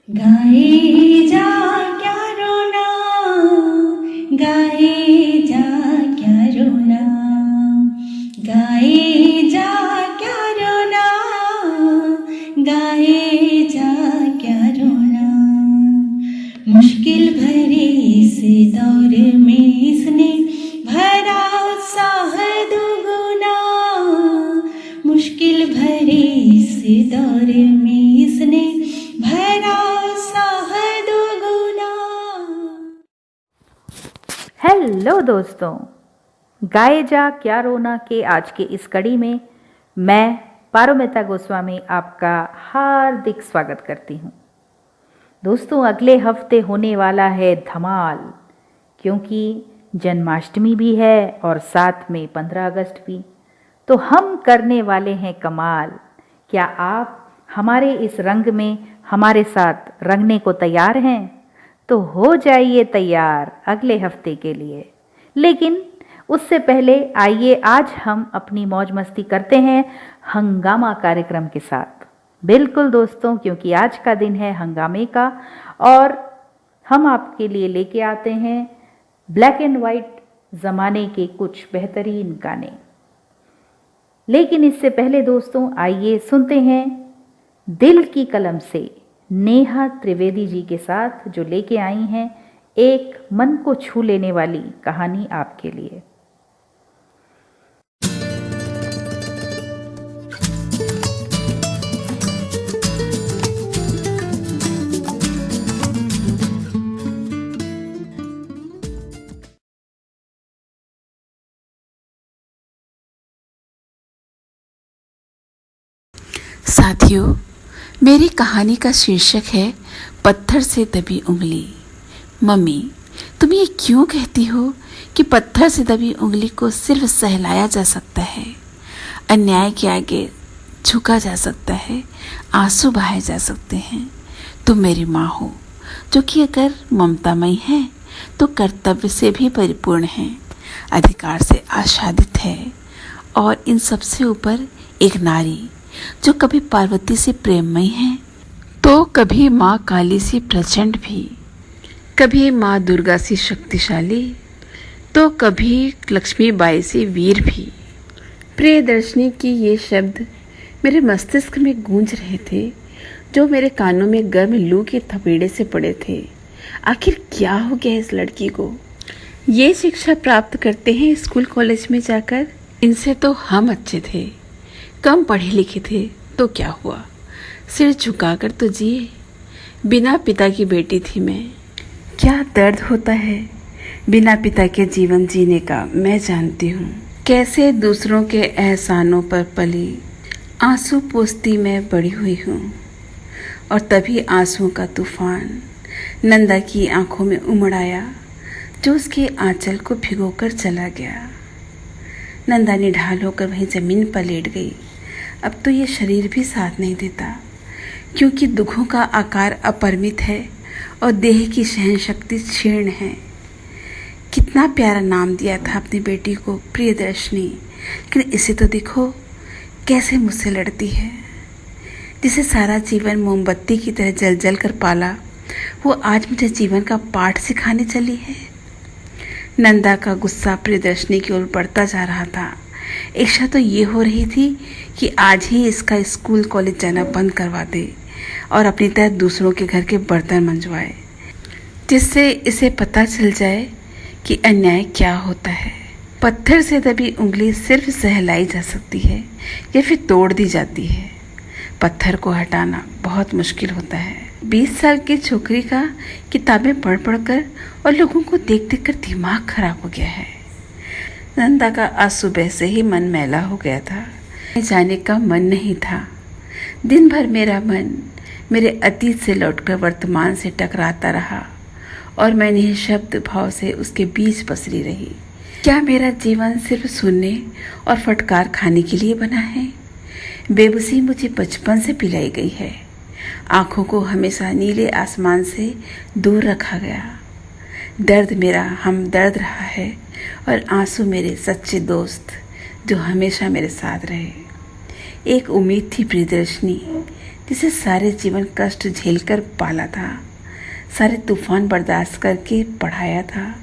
गाए जा क्या रोना, गाए जा क्या रोना, गाए जा क्या रोना, गाए जा क्या रोना। मुश्किल भरे इस दौर में इसने भरा उत्साह दुगुना, मुश्किल भरे इस दौर में इसने भरा उत्साह दुगुना। हेलो दोस्तों, गाए जा क्या रोना के आज के इस कड़ी में मैं पारुमिता गोस्वामी आपका हार्दिक स्वागत करती हूँ। दोस्तों, अगले हफ्ते होने वाला है धमाल, क्योंकि जन्माष्टमी भी है और साथ में 15 अगस्त भी। तो हम करने वाले हैं कमाल। क्या आप हमारे इस रंग में हमारे साथ रंगने को तैयार हैं? तो हो जाइए तैयार अगले हफ्ते के लिए। लेकिन उससे पहले आइए आज हम अपनी मौज मस्ती करते हैं हंगामा कार्यक्रम के साथ। बिल्कुल दोस्तों, क्योंकि आज का दिन है हंगामे का और हम आपके लिए लेके आते हैं ब्लैक एंड वाइट ज़माने के कुछ बेहतरीन गाने। लेकिन इससे पहले दोस्तों, आइए सुनते हैं दिल की कलम से नेहा त्रिवेदी जी के साथ जो लेके आई हैं एक मन को छू लेने वाली कहानी आपके लिए। साथियों, मेरी कहानी का शीर्षक है पत्थर से दबी उंगली। मम्मी, तुम ये क्यों कहती हो कि पत्थर से दबी उंगली को सिर्फ सहलाया जा सकता है, अन्याय के आगे झुका जा सकता है, आंसू बहाए जा सकते हैं? तुम मेरी माँ हो, जो कि अगर ममतामयी है तो कर्तव्य से भी परिपूर्ण है, अधिकार से आच्छादित है और इन सबसे ऊपर एक नारी जो कभी पार्वती से प्रेममयी है तो कभी माँ काली से प्रचंड भी, कभी माँ दुर्गा से शक्तिशाली तो कभी लक्ष्मीबाई से वीर भी। प्रियदर्शनी की ये शब्द मेरे मस्तिष्क में गूंज रहे थे, जो मेरे कानों में गर्म लू के थपेड़े से पड़े थे। आखिर क्या हो गया इस लड़की को? ये शिक्षा प्राप्त करते हैं स्कूल कॉलेज में जाकर। इनसे तो हम अच्छे थे, कम पढ़े लिखे थे तो क्या हुआ, सिर झुकाकर तो जिए। बिना पिता की बेटी थी मैं। क्या दर्द होता है बिना पिता के जीवन जीने का मैं जानती हूँ। कैसे दूसरों के एहसानों पर पली आंसू पोंछती मैं बड़ी हुई हूँ। और तभी आंसुओं का तूफान नंदा की आंखों में उमड़ आया, जो उसके आंचल को भिगोकर चला गया। नंदा निढाल होकर वहीं जमीन पर लेट गई। अब तो ये शरीर भी साथ नहीं देता, क्योंकि दुखों का आकार अपरिमित है और देह की सहन शक्ति क्षीण है। कितना प्यारा नाम दिया था अपनी बेटी को, प्रियदर्शनी, लेकिन इसे तो देखो कैसे मुझसे लड़ती है। जिसे सारा जीवन मोमबत्ती की तरह जल जल कर पाला, वो आज मुझे जीवन का पाठ सिखाने चली है। नंदा का गुस्सा प्रियदर्शनी की ओर बढ़ता जा रहा था। इच्छा तो ये हो रही थी कि आज ही इसका स्कूल कॉलेज जाना बंद करवा दे और अपनी तरह दूसरों के घर के बर्तन मंजवाए, जिससे इसे पता चल जाए कि अन्याय क्या होता है। पत्थर से दबी उंगली सिर्फ सहलाई जा सकती है या फिर तोड़ दी जाती है। पत्थर को हटाना बहुत मुश्किल होता है। 20 साल की छोकरी का किताबें पढ़ पढ़कर और लोगों को देख देख कर दिमाग खराब हो गया है। नंदा का आज सुबह से ही मन मैला हो गया था। जाने का मन नहीं था। दिन भर मेरा मन मेरे अतीत से लौटकर वर्तमान से टकराता रहा और मैं निःशब्द भाव से उसके बीच पसरी रही। क्या मेरा जीवन सिर्फ सुनने और फटकार खाने के लिए बना है? बेबसी मुझे बचपन से पिलाई गई है। आंखों को हमेशा नीले आसमान से दूर रखा गया। दर्द मेरा हमदर्द रहा है और आंसू मेरे सच्चे दोस्त, जो हमेशा मेरे साथ रहे। एक उम्मीद थी प्रियदर्शनी, जिसे सारे जीवन कष्ट झेलकर पाला था, सारे तूफान बर्दाश्त करके पढ़ाया था,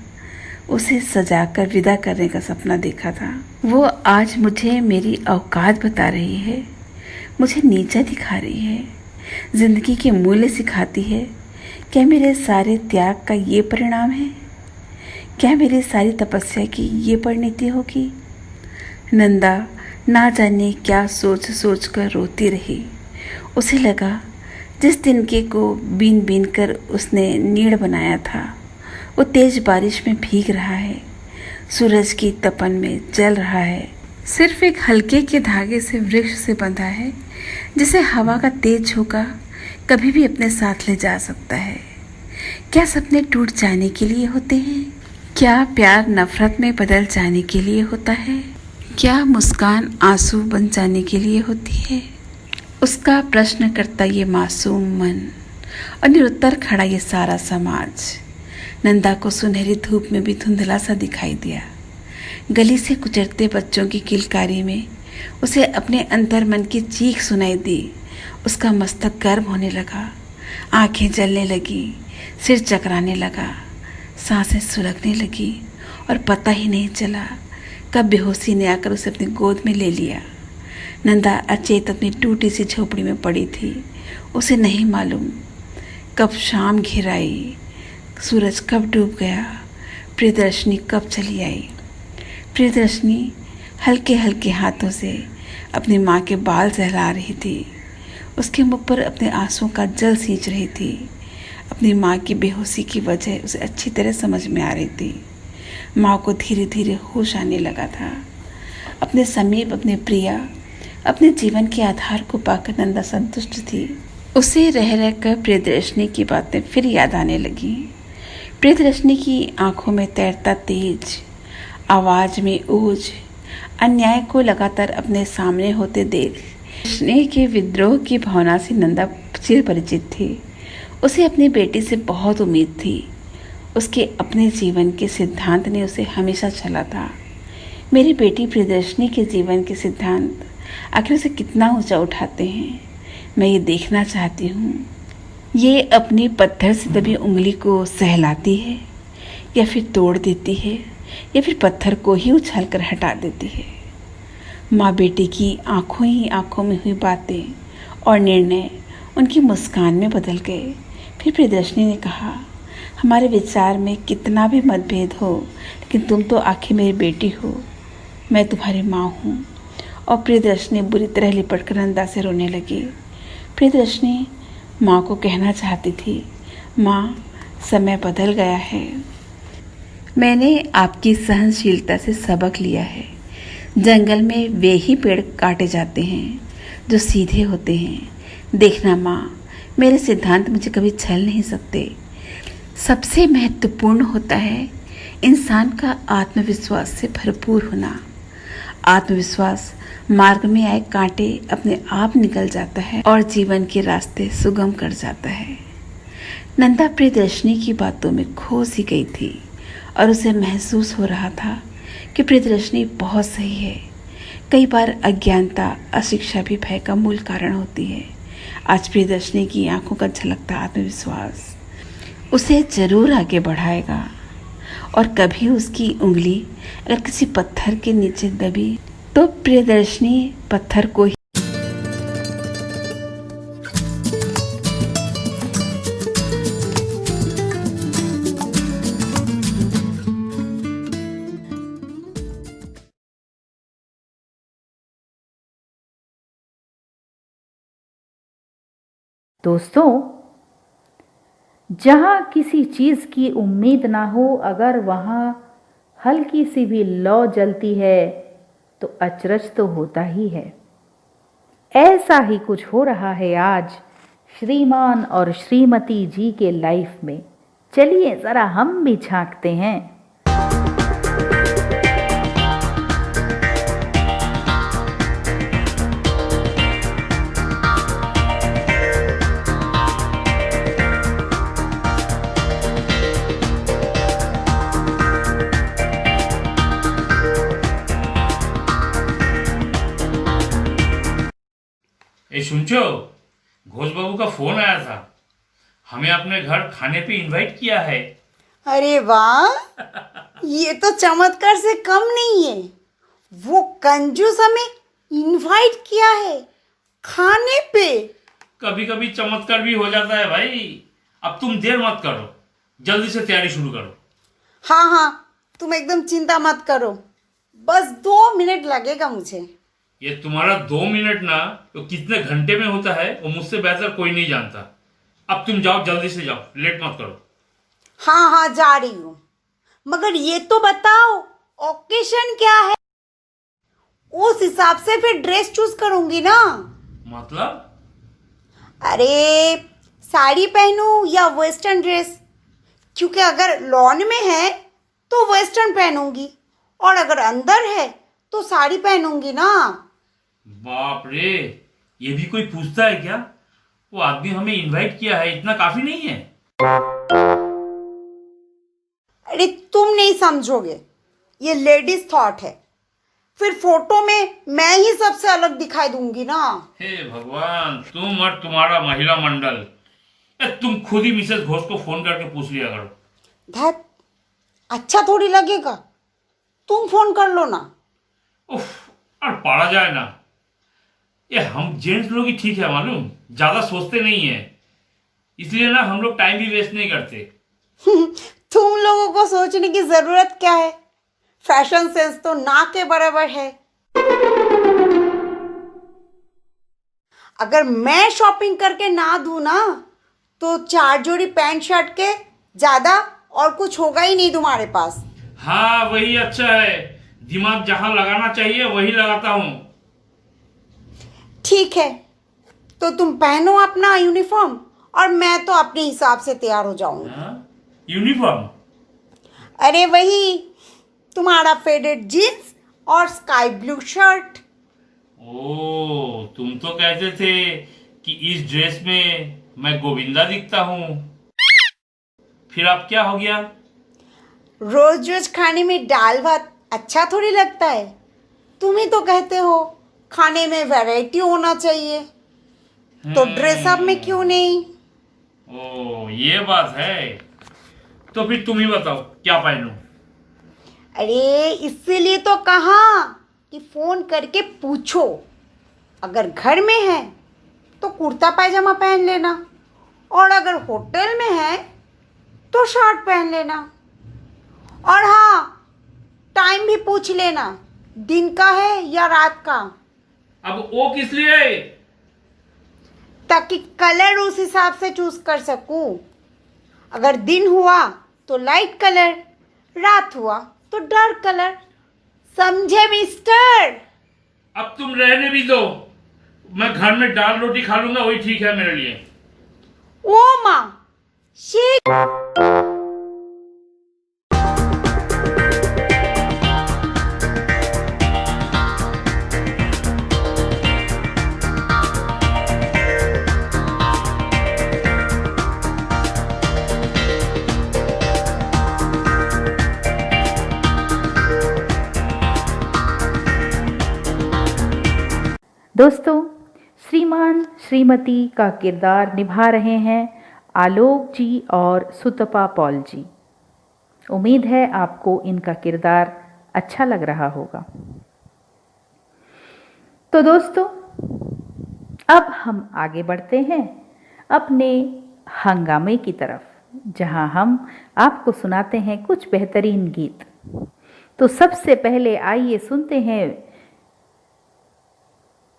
उसे सजाकर विदा करने का सपना देखा था, वो आज मुझे मेरी औकात बता रही है, मुझे नीचा दिखा रही है, जिंदगी के मूल्य सिखाती है। क्या मेरे सारे त्याग का ये परिणाम है? क्या मेरी सारी तपस्या की ये परिणति होगी? नंदा ना जाने क्या सोच सोच कर रोती रही। उसे लगा जिस तिनके को बीन बीन कर उसने नीड़ बनाया था वो तेज बारिश में भीग रहा है, सूरज की तपन में जल रहा है, सिर्फ एक हल्के के धागे से वृक्ष से बंधा है जिसे हवा का तेज झोंका कभी भी अपने साथ ले जा सकता है। क्या सपने टूट जाने के लिए होते हैं? क्या प्यार नफरत में बदल जाने के लिए होता है? क्या मुस्कान आंसू बन जाने के लिए होती है? उसका प्रश्न करता ये मासूम मन और निरुत्तर खड़ा ये सारा समाज। नंदा को सुनहरी धूप में भी धुंधला सा दिखाई दिया। गली से गुजरते बच्चों की किलकारी में उसे अपने अंतर मन की चीख सुनाई दी। उसका मस्तक गर्म होने लगा, आंखें जलने लगी, सिर चकराने लगा, सांसें सुलगने लगी और पता ही नहीं चला कब बेहोशी ने आकर उसे अपनी गोद में ले लिया। नंदा अचेत अपनी टूटी सी झोपड़ी में पड़ी थी। उसे नहीं मालूम कब शाम घिर आई, सूरज कब डूब गया, प्रियदर्शनी कब चली आई। प्रियदर्शनी हल्के हल्के हाथों से अपनी माँ के बाल सहला रही थी। उसके मुख पर अपने आंसुओं का जल सींच रही थी। अपनी माँ की बेहोशी की वजह उसे अच्छी तरह समझ में आ रही थी। माँ को धीरे धीरे होश आने लगा था। अपने समीप अपने प्रिया, अपने जीवन के आधार को पाकर नंदा संतुष्ट थी। उसे रह रहकर प्रियदर्शनी की बातें फिर याद आने लगीं। प्रियदर्शनी की आंखों में तैरता तेज, आवाज में ओज, अन्याय को लगातार अपने सामने होते देख स्नेह के विद्रोह की भावना से नंदा चिर परिचित थी। उसे अपनी बेटी से बहुत उम्मीद थी। उसके अपने जीवन के सिद्धांत ने उसे हमेशा चला था। मेरी बेटी प्रियदर्शनी के जीवन के सिद्धांत आखिर उसे कितना ऊंचा उठाते हैं, मैं ये देखना चाहती हूँ। ये अपनी पत्थर से दबी उंगली को सहलाती है या फिर तोड़ देती है या फिर पत्थर को ही उछाल कर हटा देती है। माँ बेटी की आंखों ही आंखों में हुई बातें और निर्णय उनकी मुस्कान में बदल गए। फिर प्रियदर्शनी ने कहा, हमारे विचार में कितना भी मतभेद हो, लेकिन तुम तो आखिर मेरी बेटी हो, मैं तुम्हारी माँ हूँ। और प्रियदर्शनी बुरी तरह लिपट कर नंदा से रोने लगी। प्रियदर्शनी माँ को कहना चाहती थी, माँ समय बदल गया है। मैंने आपकी सहनशीलता से सबक लिया है। जंगल में वे ही पेड़ काटे जाते हैं जो सीधे होते हैं। देखना माँ, मेरे सिद्धांत मुझे कभी छल नहीं सकते। सबसे महत्वपूर्ण होता है इंसान का आत्मविश्वास से भरपूर होना। आत्मविश्वास मार्ग में आए कांटे अपने आप निकल जाता है और जीवन के रास्ते सुगम कर जाता है। नंदा प्रियदर्शनी की बातों में खो सी गई थी और उसे महसूस हो रहा था कि प्रियदर्शनी बहुत सही है। कई बार अज्ञानता, अशिक्षा भी भय का मूल कारण होती है। आज प्रियदर्शनी की आंखों का झलकता आत्मविश्वास उसे जरूर आगे बढ़ाएगा और कभी उसकी उंगली अगर किसी पत्थर के नीचे दबी तो प्रियदर्शनी पत्थर को ही दोस्तों, जहाँ किसी चीज़ की उम्मीद ना हो, अगर वहाँ हल्की सी भी लौ जलती है तो अचरज तो होता ही है। ऐसा ही कुछ हो रहा है आज श्रीमान और श्रीमती जी के लाइफ में। चलिए ज़रा हम भी झांकते हैं। এই শুনছো? घोष बाबू का फोन आया था, हमें अपने घर खाने पे इनवाइट किया है। अरे वाह, ये तो चमत्कार से कम नहीं है। वो कंजूस हमें इनवाइट किया है खाने पे। कभी कभी चमत्कार भी हो जाता है भाई। अब तुम देर मत करो, जल्दी से तैयारी शुरू करो। हाँ हाँ, तुम एकदम चिंता मत करो, बस 2 मिनट लगेगा मुझे। ये तुम्हारा 2 मिनट ना तो कितने घंटे में होता है वो मुझसे बेहतर कोई नहीं जानता। अब तुम जाओ, जल्दी से जाओ, लेट मत करो। हाँ हाँ, जा रही हूँ, मगर ये तो बताओ ओकेशन क्या है, उस हिसाब से फिर ड्रेस चूज करूंगी ना। मतलब? अरे साड़ी पहनूं या वेस्टर्न ड्रेस, क्योंकि अगर लॉन में है तो वेस्टर्न पहनूंगी और अगर अंदर है तो साड़ी पहनूंगी ना। बाप रे, ये भी कोई पूछता है क्या? वो आदमी हमें इनवाइट किया है, इतना काफी नहीं है? अरे तुम नहीं समझोगे, ये लेडीज थॉट है, फिर फोटो में मैं ही सबसे अलग दिखाई दूंगी ना। हे भगवान, तुम और तुम्हारा महिला मंडल। तुम खुद ही मिसेस घोष को फोन करके पूछ लिया करो। धत, अच्छा थोड़ी लगेगा, तुम फोन कर लो ना। उफ, और पड़ा जाए ना। ये हम जेंट्स लोग ही ठीक है मालूम, ज्यादा सोचते नहीं है, इसलिए ना हम लोग टाइम भी वेस्ट नहीं करते। तुम लोगों को सोचने की जरूरत क्या है, फैशन सेंस तो ना के बराबर है। अगर मैं शॉपिंग करके ना दूं ना तो 4 जोड़ी पैंट शर्ट के ज्यादा और कुछ होगा ही नहीं तुम्हारे पास। हाँ वही अच्छा है, दिमाग जहां लगाना चाहिए वही लगाता हूँ। ठीक है, तो तुम पहनो अपना यूनिफॉर्म और मैं तो अपने हिसाब से तैयार हो जाऊंगी। हाँ? यूनिफॉर्म? अरे वही, तुम्हारा फेडेड जीन्स और स्काई ब्लू शर्ट। ओ, तुम तो कहते थे कि इस ड्रेस में मैं गोविंदा दिखता हूँ, फिर अब क्या हो गया? रोज रोज खाने में दाल भात अच्छा थोड़ी लगता है। तुम ही तो कहते हो खाने में वैरायटी होना चाहिए, तो ड्रेस अप में क्यों नहीं? ओ, ये बात है। तो फिर तुम ही बताओ क्या पहनूं? अरे इसीलिए तो कहा कि फोन करके पूछो। अगर घर में है तो कुर्ता पायजामा पहन लेना, और अगर होटल में है तो शर्ट पहन लेना। और हाँ, टाइम भी पूछ लेना, दिन का है या रात का। अब वो किस लिए? ताकि कलर उस हिसाब से चूज कर सकूं। अगर दिन हुआ तो लाइट कलर, रात हुआ तो डार्क कलर। समझे मिस्टर? अब तुम रहने भी दो, मैं घर में दाल रोटी खा लूंगा, वही ठीक है मेरे लिए। ओ माँ, शिट। दोस्तों, श्रीमान श्रीमती का किरदार निभा रहे हैं आलोक जी और सुतपा पॉल जी। उम्मीद है आपको इनका किरदार अच्छा लग रहा होगा। तो दोस्तों, अब हम आगे बढ़ते हैं अपने हंगामे की तरफ, जहां हम आपको सुनाते हैं कुछ बेहतरीन गीत। तो सबसे पहले आइए सुनते हैं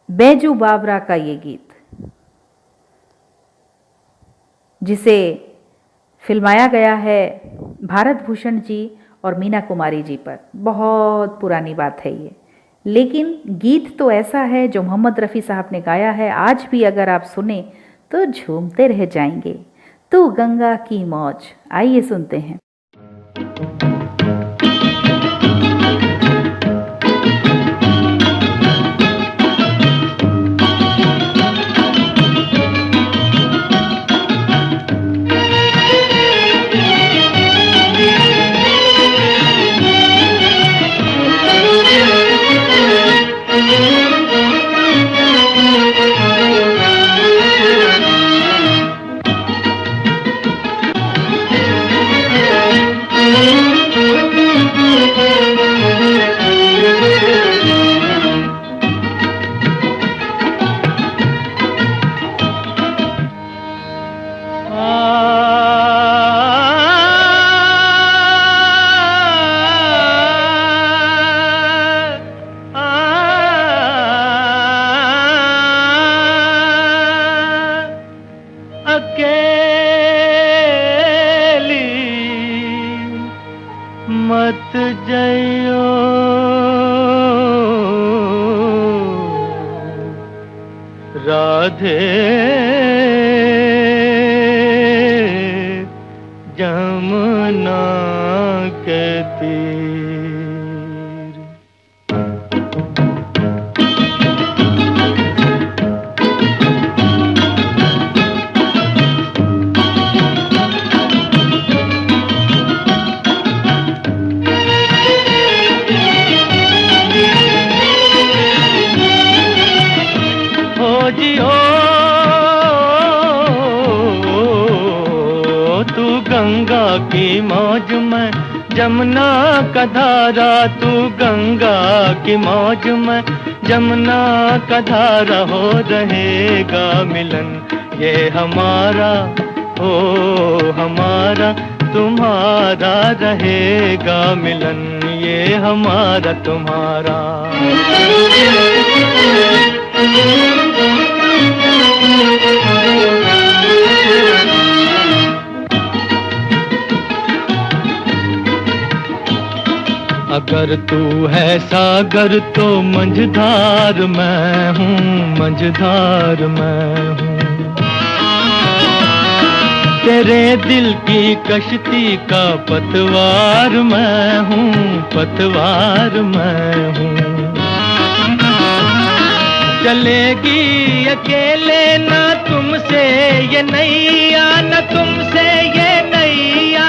बैजू बावरा का ये गीत, जिसे फिल्माया गया है भारत भूषण जी और मीना कुमारी जी पर। बहुत पुरानी बात है ये, लेकिन गीत तो ऐसा है जो मोहम्मद रफ़ी साहब ने गाया है। आज भी अगर आप सुने तो झूमते रह जाएंगे। तू गंगा की मौज, आइए सुनते हैं। अकेली मत जइयो, राधे जमुना के तीर। हो जी हो तू गंगा की मौज में, जमुना का धारा, तू गंगा की मौज में, जमुना का धारा, हो रहेगा मिलन ये हमारा, ओ हमारा तुम्हारा रहेगा मिलन ये हमारा तुम्हारा। अगर तू है सागर तो मंझधार मैं हूँ, मंझधार मैं हूँ। तेरे दिल की कश्ती का पतवार मैं हूँ, पतवार मैं हूँ। चलेगी अकेले ना तुमसे ये नैया, न तुमसे ये नैया।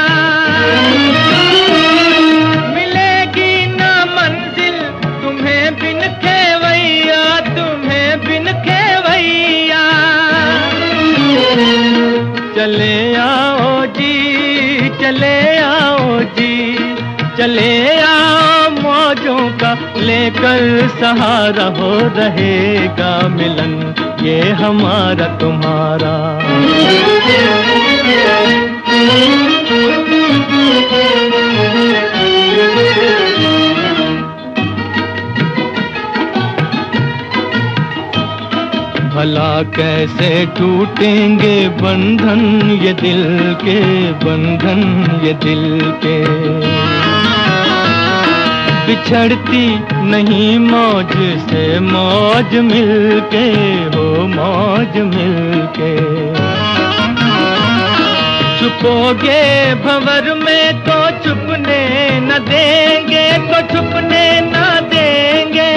मिलेगी ना मंजिल तुम्हें बिन खेवैया, तुम्हें बिन खेवैया। चले आओ जी, चले आओ जी, चले आओ मौजों का लेकर सहारा, हो रहेगा मिलन ये हमारा तुम्हारा। भला कैसे टूटेंगे बंधन ये दिल के, बंधन ये दिल के। बिछड़ती नहीं मौज से मौज मिलके, हो मौज मिलके। छुपोगे भंवर में तो छुपने न देंगे, तो छुपने न देंगे।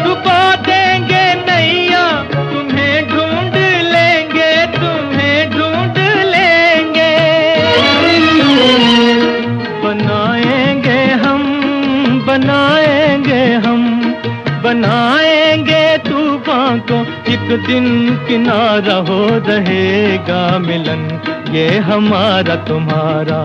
डुबा देंगे नैया तुम्हें ढूंढ लेंगे, तुम्हें ढूंढ लेंगे। बनाएंगे हम, बनाएंगे हम, बनाएंगे तूफान को एक दिन किनारा, हो रहेगा मिलन ये हमारा तुम्हारा।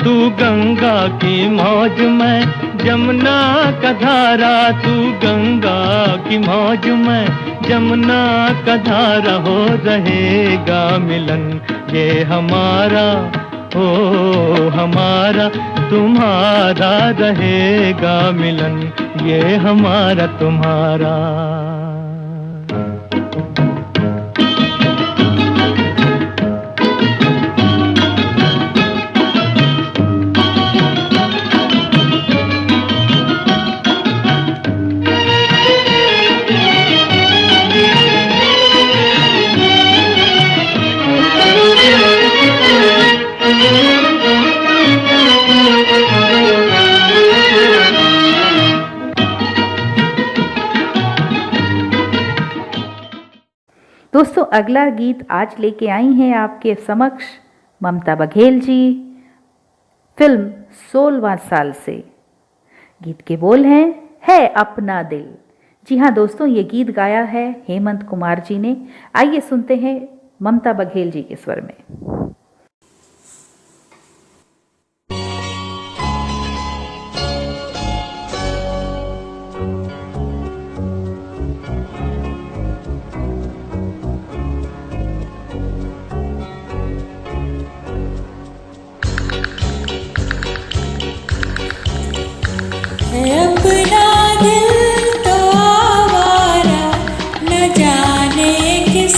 तू गंगा की मौज में, जमुना का धारा, तू गंगा की मौज में, जमुना का धारा, हो रहेगा मिलन ये हमारा, ओ हमारा तुम्हारा रहेगा मिलन ये हमारा तुम्हारा। दोस्तों अगला गीत आज लेके आई हैं आपके समक्ष ममता बघेल जी, फिल्म 16वां साल से। गीत के बोल हैं है अपना दिल। जी हाँ दोस्तों, ये गीत गाया है हेमंत कुमार जी ने। आइए सुनते हैं ममता बघेल जी के स्वर में। अपना दिल तो आवारा न जाने किस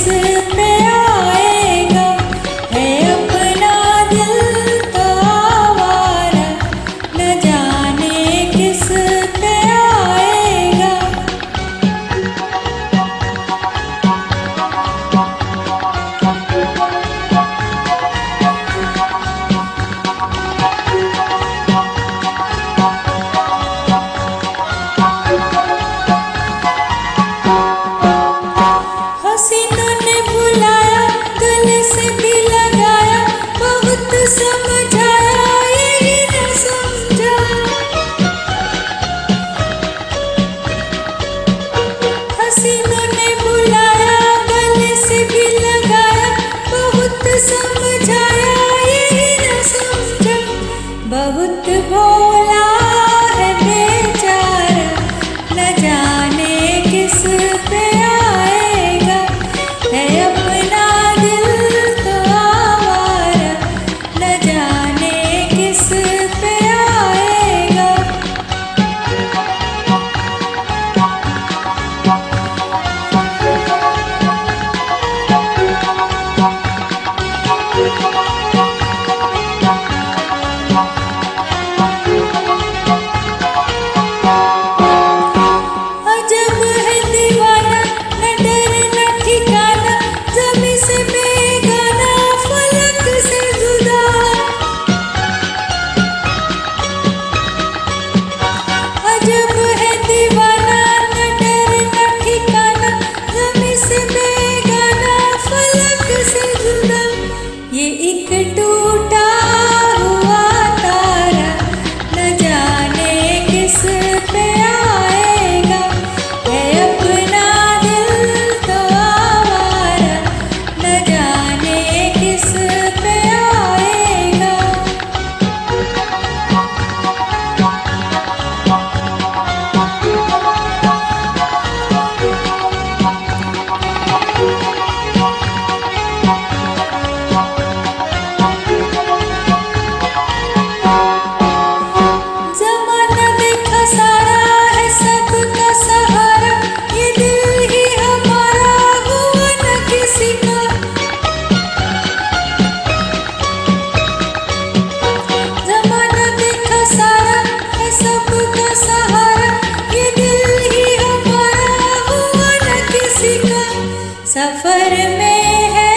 में है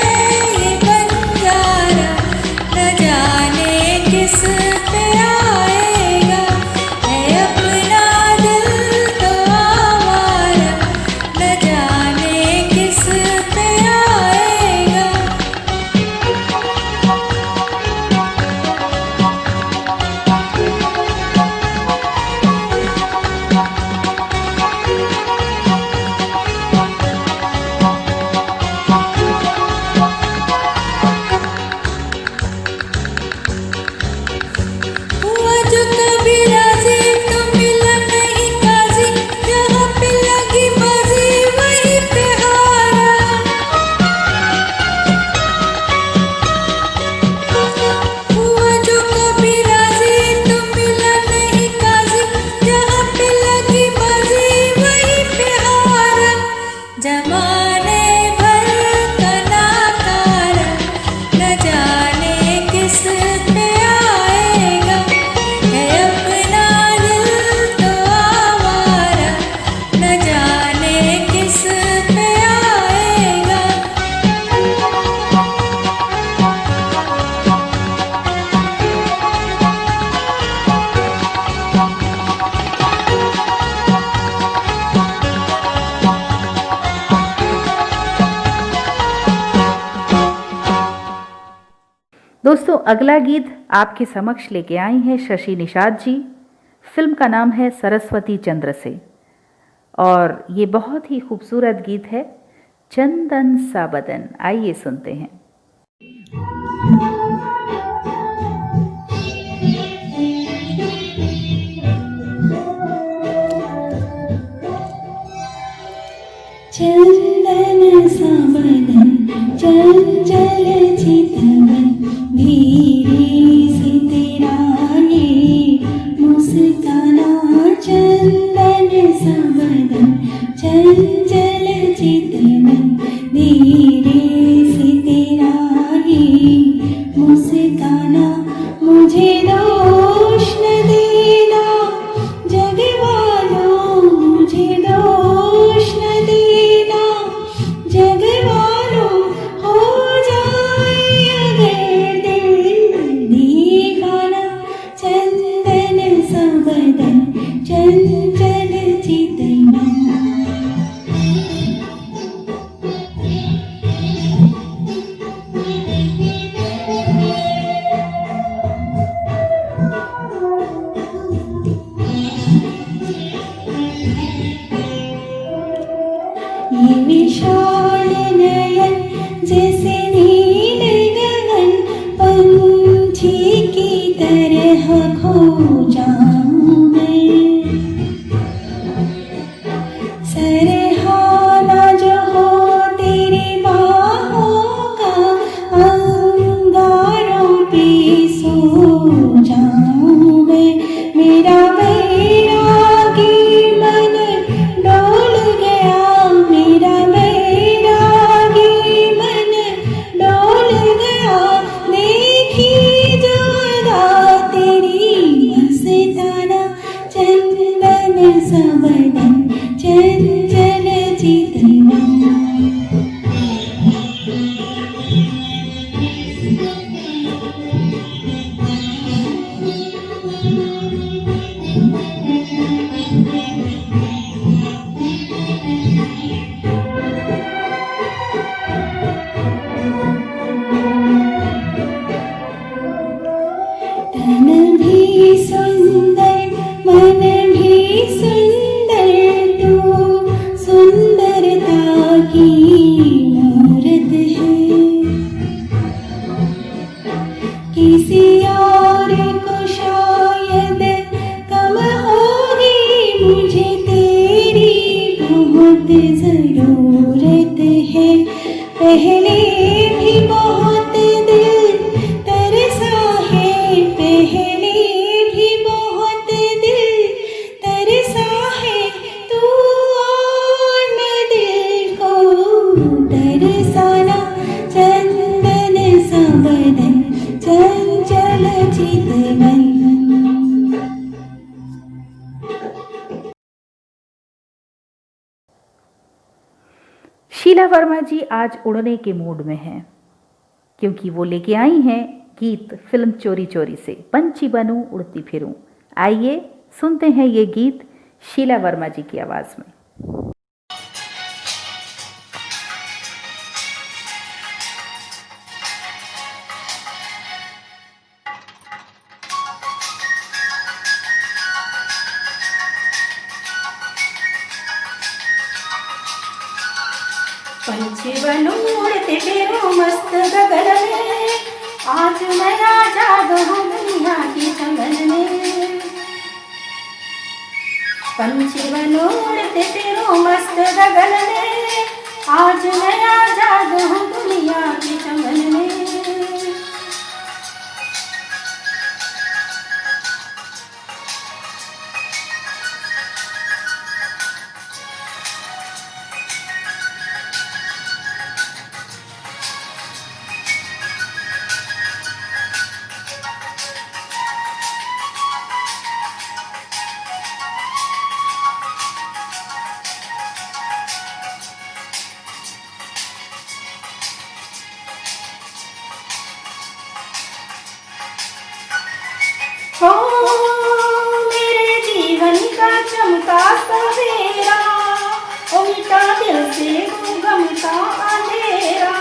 ये बंजारा, न जाने किस पे आएगा, है अपना दिल तो आवारा, न जाने किस पे आएगा। हुआ जो कभी राजी तो मिला नहीं काजी, जहाँ पे लगी बाजी वहीं पे हारा। हुआ जो कभी राजी तो मिला नहीं काजी, जहाँ पे लगी बाजी वहीं पे हारा। जमाने भर का नाकारा, न जाने किस पे आएगा, है अपना दिल तो आवारा, न जाने किस पे आएगा। दोस्तों, अगला गीत आपके समक्ष लेके आई हैं शशि निषाद जी। फिल्म का नाम है सरस्वती चंद्र से, और ये बहुत ही खूबसूरत गीत है, चंदन सा बदन। आइए सुनते हैं। चंदन सा बदन चंचल चितवन, धीरे से तेरा ये मुस्काना। चंदन सा बदन चंचल चितवन, धीरे से तेरा ये मुस्काना। मुझे दोष न देना जग वालों, मुझे दोष न देना जग वालों, हो जाए अगर दिल दीवाना। चंदन सा बदन चंचल चितवन। ये विशाल नयन जैसे नील गगन, पंछी की तरह खो जाऊं मैं। सरहाना जो हो तेरी बाहों का, अंगारों पे सो जाऊं मैं। मेरा बैरागी मन डोल गया, मेरा बैरागी मन डोल गया। देखी जो अदा तेरी मस्ताना। चंदन सा बदन चंचल चितवन। तन भी सुंदर मन भी सुंदर, तू सुंदरता की मूरत है। किसी और को शायद कम होगी, मुझे तेरी बहुत जरूरत है। पहले भी बहुत दिल तरसा है, पहले भी बहुत दिल तरसा है। तू और न दिल को तरसाना। चंदन सा बदन चंचल चितवन। शीला वर्मा जी आज उड़ने के मूड में हैं, क्योंकि वो लेके आई हैं गीत फिल्म चोरी चोरी से, पंछी बनूं उड़ती फिरूं। आइए सुनते हैं ये गीत शीला वर्मा जी की आवाज में। पंछी बनूं उड़ते फिरूं मस्त गगन में, आज मैं आजाद हूँ दुनिया की चमन में। पंछी बनूं उड़ते फिरूं मस्त गगन में, आज मैं आजाद हूँ दुनिया की चमन में। हो मेरे जीवन का चमका सवेरा, ओ मिटा दिल से गम का अंधेरा।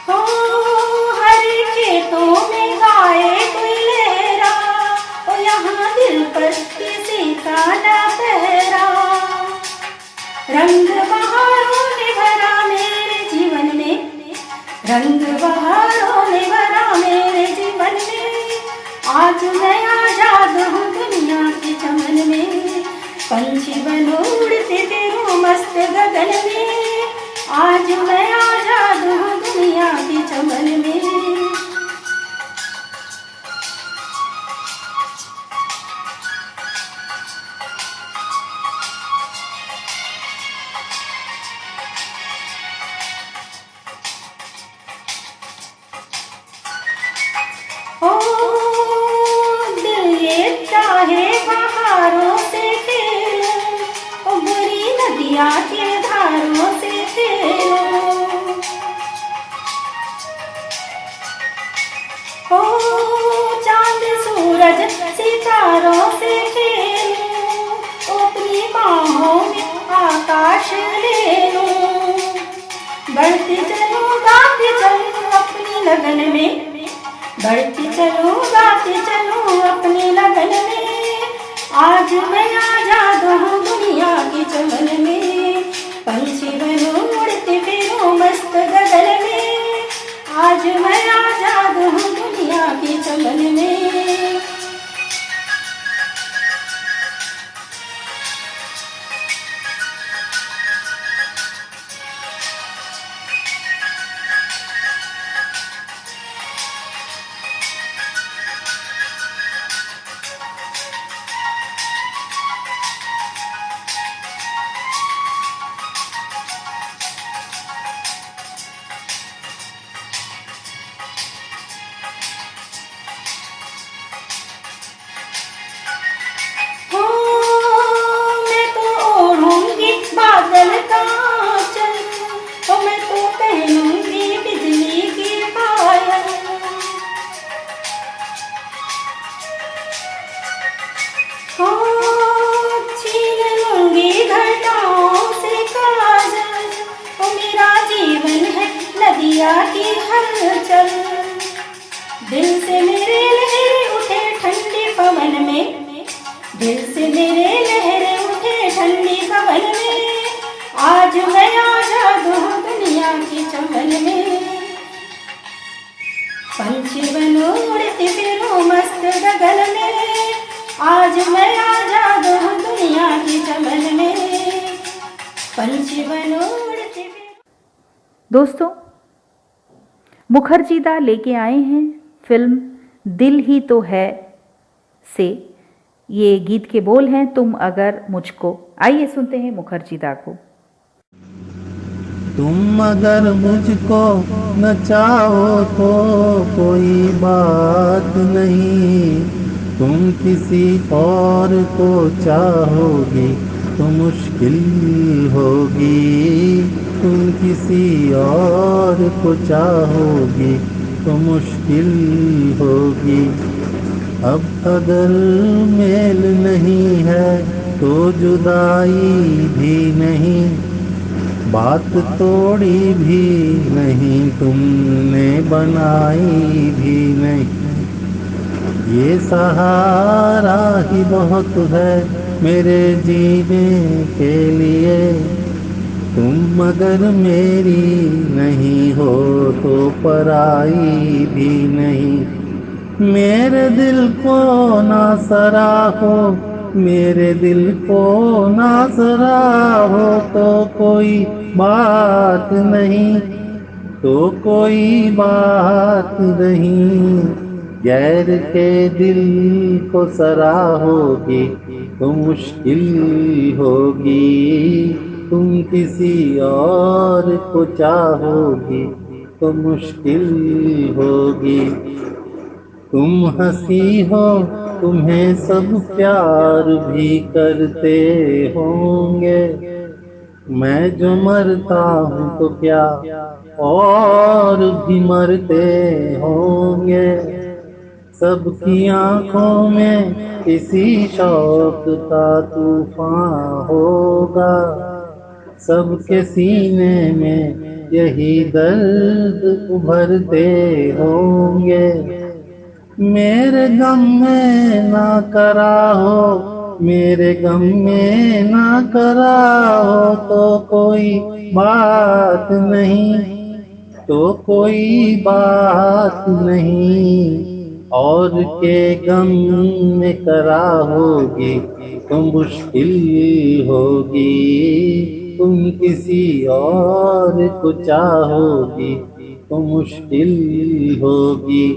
हो हर खेतों में गाए कोई लहरा, ओ यहाँ दिल पर किसी का न पहरा। रंग बहारों ने भरा मेरे जीवन में, रंग बहारों ने भरा मेरे जीवन में, आज मैं आजाद हूँ दुनिया के चमन में। पंछी बनूं उड़ते फिरूं मस्त गगन में, आज मैं आजाद हूँ दुनिया के चमन में। ओ दिल ये चाहे बहारों से खेलो, ओ बुरी नदियाँ के धारों से खेलो। ओ चांद सूरज सितारों से खेलो, ओ अपनी बाहों में आकाश ले लो। बढ़ती चलो गाती चलो अपनी लगन में, बढ़ती चलूं गाती चलूं अपनी लगन में, आज मैं आजाद हूँ दुनिया की चमन में। पंछी बनूं उड़ती फिरूं मस्त गगन में, आज मैं आजाद हूँ दुनिया की चमन में। बादल का चल, तो मैं तो पहनूंगी बिजली की पायल। हो छीन लूंगी घटाओं से काजल, तो मेरा जीवन है नदिया की हलचल। दिल से मेरे लहरें उठे ठंडी पवन में, दिल से मेरे लहरें उठे ठंडी पवन में, आज मैं आजाद हूँ दुनिया की चमन में। पंछी बनूं उड़ती फिरूं मस्त गगन में, आज मैं आजाद हूँ दुनिया की चमन में। पंछी बनूं उड़ती फिरूं। दोस्तों, मुखर्जी दा लेके आए हैं फिल्म दिल ही तो है से ये गीत के बोल हैं तुम अगर मुझको। आइए सुनते हैं मुखर्जी दा को। तुम अगर मुझको न चाहो तो कोई बात नहीं, तुम किसी और को चाहोगी तो मुश्किल होगी। तुम किसी और को चाहोगी तो मुश्किल होगी। अब अगर मेल नहीं है तो जुदाई भी नहीं, बात तोड़ी भी नहीं, तुमने बनाई भी नहीं। ये सहारा ही बहुत है मेरे जीने के लिए। तुम अगर मेरी नहीं हो तो पराई भी नहीं। मेरे दिल को ना सराहो, मेरे दिल को ना सराहो तो कोई बात नहीं, तो कोई बात नहीं। गैर के दिल को सराहोगी तो मुश्किल होगी। तुम किसी और को चाहोगी तो मुश्किल होगी। तुम हंसी हो, तुम्हें सब प्यार भी करते होंगे। मैं जो मरता हूँ तो क्या और भी मरते होंगे। सबकी आंखों में इसी शौक का तूफान होगा। सबके सीने में यही दर्द उभरते होंगे। मेरे गम में ना कराहो, मेरे गम में ना कराहो तो कोई बात नहीं, तो कोई बात नहीं। और के गम में कराहोगी तो मुश्किल होगी। तुम किसी और को चाहोगी तो मुश्किल होगी।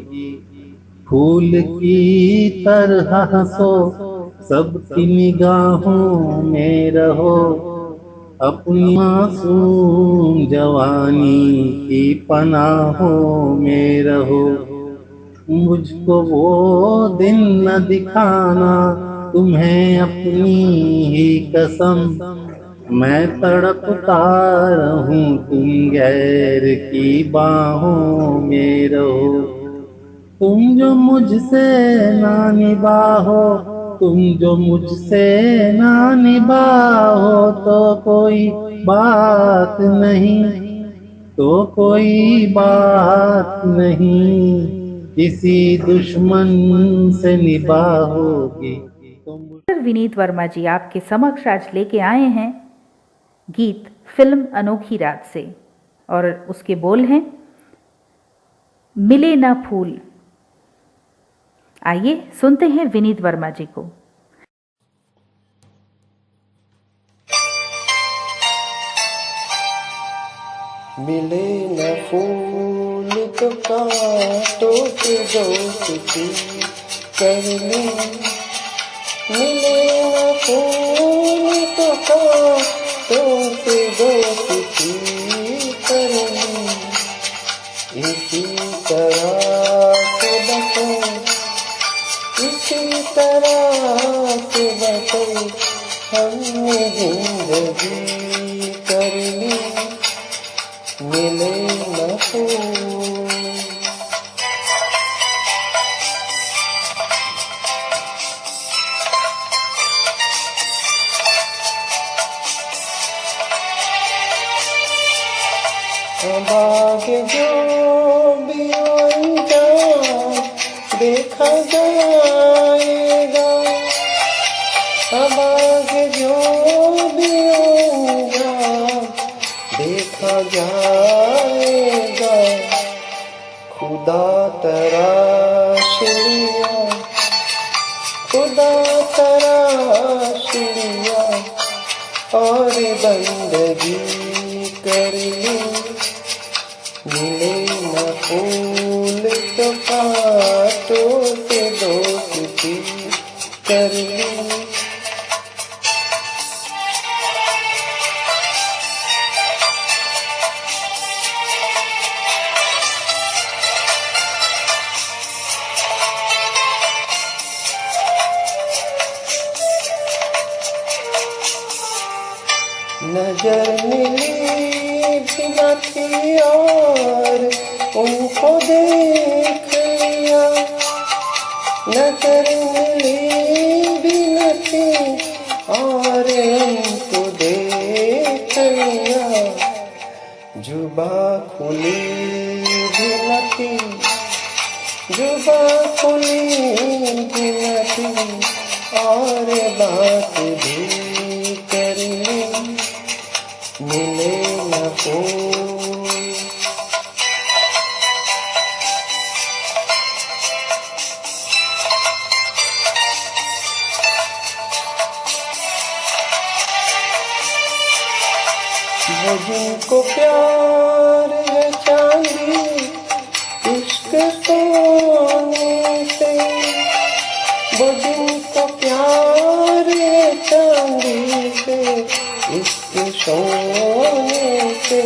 फूल की तरह हंसो, सबकी निगाहों में रहो। अपनी मासूम जवानी की पनाहों में रहो। मुझको वो दिन न दिखाना, तुम्हें अपनी ही कसम। मैं तड़पता रहूं, तुम गैर की बाहों में रहो। तुम जो मुझसे ना निभाओ, तुम जो मुझसे ना निभाओ तो कोई बात नहीं, तो कोई बात नहीं। किसी दुश्मन से निभाओगी तो विनीत वर्मा जी आपके समक्ष आज लेके आए हैं गीत फिल्म अनोखी रात से, और उसके बोल हैं मिले ना फूल। आइए सुनते हैं विनीत वर्मा जी को। मिले न फूल तो कांटों से दोस्ती कर ली। मिले न फूल तो कांटों से दोस्ती कर ली। इसी तरह से बसे, इसी तरह से बसे हमने जिंदगी कर ली। मिले न फूल। बाग जो भी अंजाम देखा जाएगा, बाग जो भी अंजाम देखा जाएगा। खुदा तराश लिया, खुदा तराश लिया और बंदगी कर ली। मिले न फूल तो कांटों से दोस्ती कर ली। नजर मिली भी न थी और उनको देख लिया, नजर मिली भी न थी और उनको देख लिया, जुबा खुली भी न थी, जुबा खुली भी न थी और बात भी कर ली, मिले न कोई। वो जिनको प्यार है चांदी इश्क सोने से, वो जिनको प्यार है चांदी से इश्क सोने से,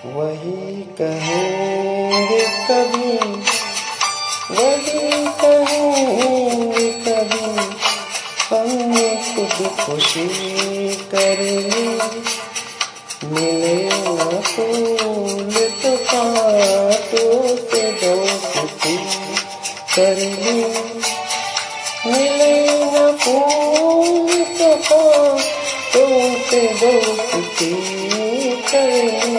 वही कहेंगे कभी, वही कहेंगे कभी, हमने खुदकुशी कर ली, मिले न फूल तो कांटों से दोस्ती कर ली, मिले न फूल तो कांटों से दोस्ती कर ली,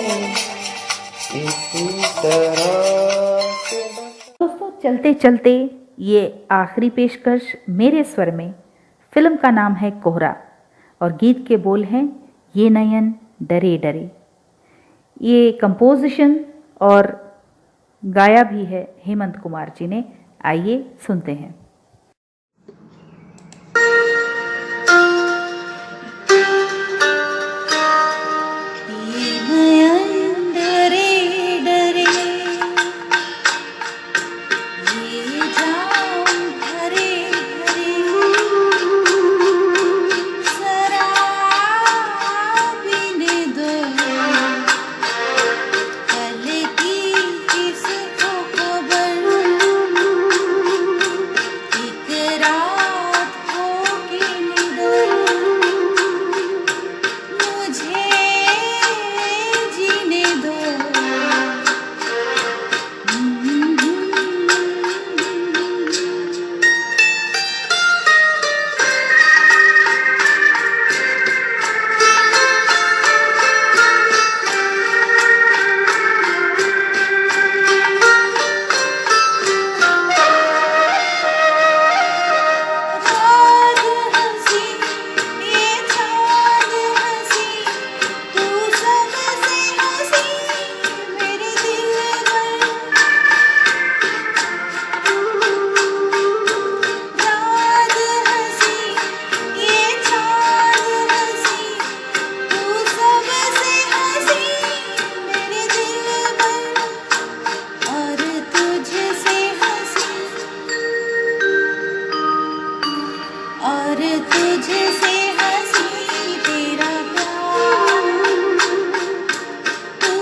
इसी तरह से। दोस्तों चलते चलते ये आखिरी पेशकश मेरे स्वर में। फिल्म का नाम है कोहरा और गीत के बोल हैं ये नयन डरे डरे। ये कंपोजिशन और गाया भी है हेमंत कुमार जी ने। आइए सुनते हैं। ये नयन डरे डरे, ये जाम भरे भरे, शराब पीने दो, कल की किसको खबर, एक रात होगी निडर, मुझे जीने दो। रात हंसी ये चांद हंसी, तू सबसे हंसी मेरे दिल भर। रात हंसी ये चांद हंसी, तू सबसे हंसी मेरे दिल भर, और तुझसे हंसी, और तुझसे हंसी तेरा प्यार, तू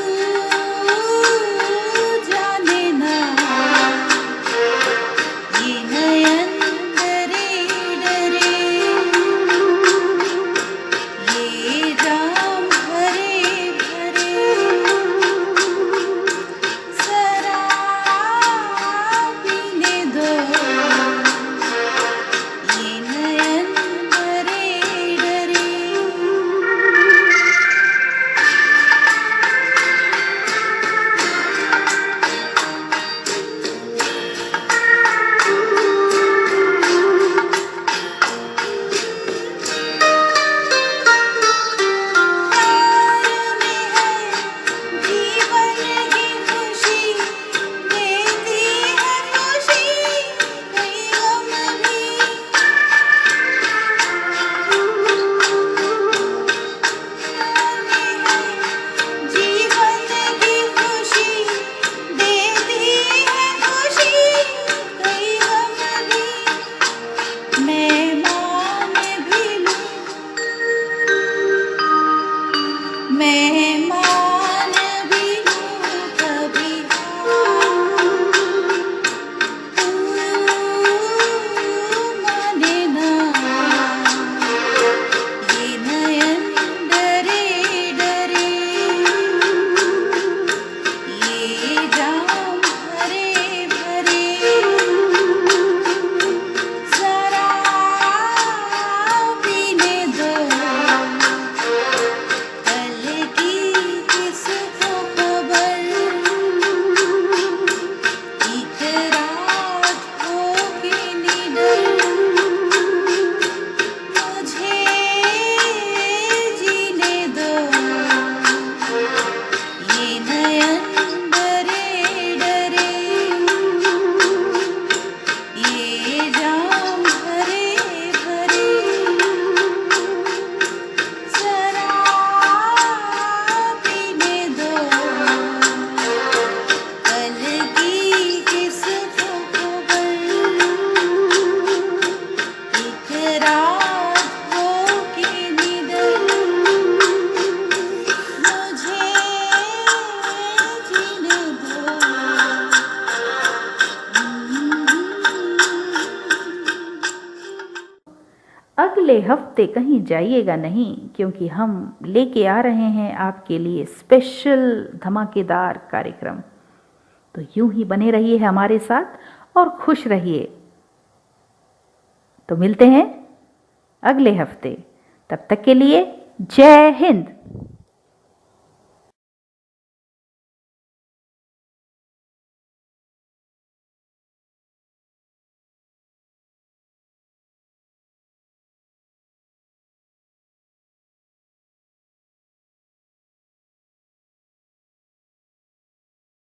जाने ना। ये नयन डरे डरे, ये जाम भरे भरे, शराब पीने दो, ये नयन डरे डरे। प्यार में है जीवन की खुशी, देती है खुशी कई गम भी। प्यार में है जीवन की खुशी, देती है खुशी कई गम भी। मैं मान भी लूं, मैं मान भी लूं कभी तू माने ना। ये नयन अगले हफ्ते कहीं जाइएगा नहीं, क्योंकि हम लेके आ रहे हैं आपके लिए स्पेशल धमाकेदार कार्यक्रम। तो यूं ही बने रहिए हमारे साथ और खुश रहिए। तो मिलते हैं अगले हफ्ते, तब तक के लिए जय हिंद।